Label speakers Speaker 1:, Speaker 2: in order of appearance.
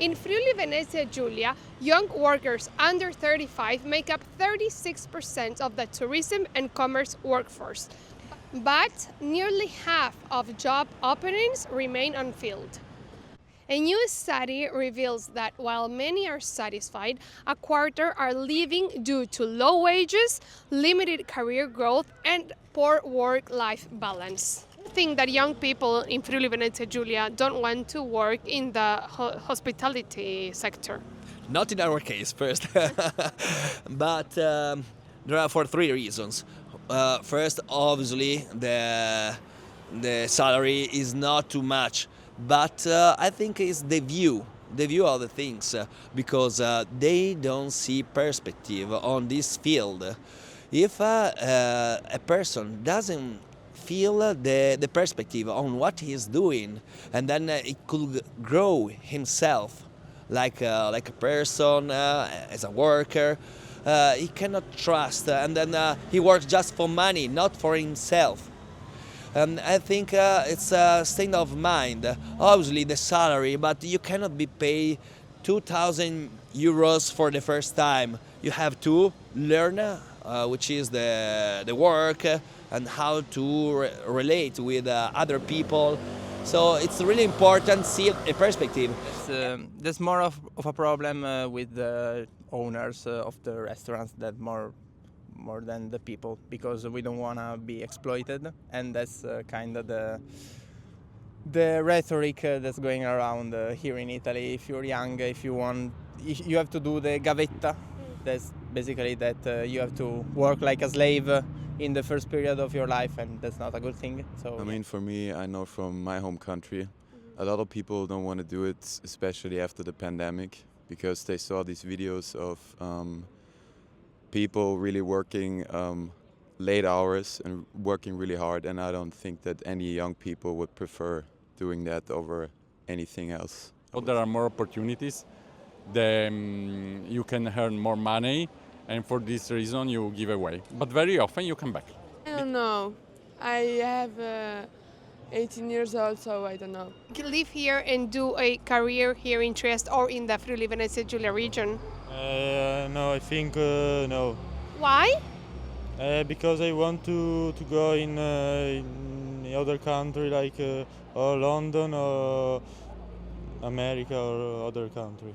Speaker 1: In Friuli Venezia Giulia, young workers under 35 make up 36% of the tourism and commerce workforce. But nearly half of job openings remain unfilled. A new study reveals that while many are satisfied, a quarter are leaving due to low wages, limited career growth, and poor work-life balance. I think that young people in Friuli Venezia Giulia don't want to work in the hospitality sector.
Speaker 2: Not in our case, first, but there are for three reasons. First, obviously, the salary is not too much, but I think it's the view of the things, because they don't see perspective on this field. If a person doesn't feel the perspective on what he's doing, and then he could grow himself like a person, as a worker. He cannot trust, and then he works just for money, not for himself. And I think it's a state of mind. Obviously, the salary, but you cannot be paid 2,000 euros for the first time. You have to learn, which is the work, and how to relate with other people. So it's really important to see a perspective.
Speaker 3: There's more of a problem with the owners of the restaurants that more than the people, because we don't want to be exploited, and that's kind of the rhetoric that's going around here in Italy. If you're young, if you have to do the gavetta. That's basically that you have to work like a slave in the first period of your life, and that's not a good thing. So
Speaker 4: I mean, for me, I know from my home country, a lot of people don't want to do it, especially after the pandemic, because they saw these videos of people really working late hours and working really hard, and I don't think that any young people would prefer doing that over anything else.
Speaker 5: There are more opportunities, you can earn more money, and for this reason you give away. But very often you come back.
Speaker 6: I don't know. I have 18 years old, so I don't know.
Speaker 1: Live here and do a career here in Trieste or in the Friuli Venezia Giulia region.
Speaker 7: No, I think no.
Speaker 1: Why?
Speaker 7: Because I want to go in other country like or London or America or other country.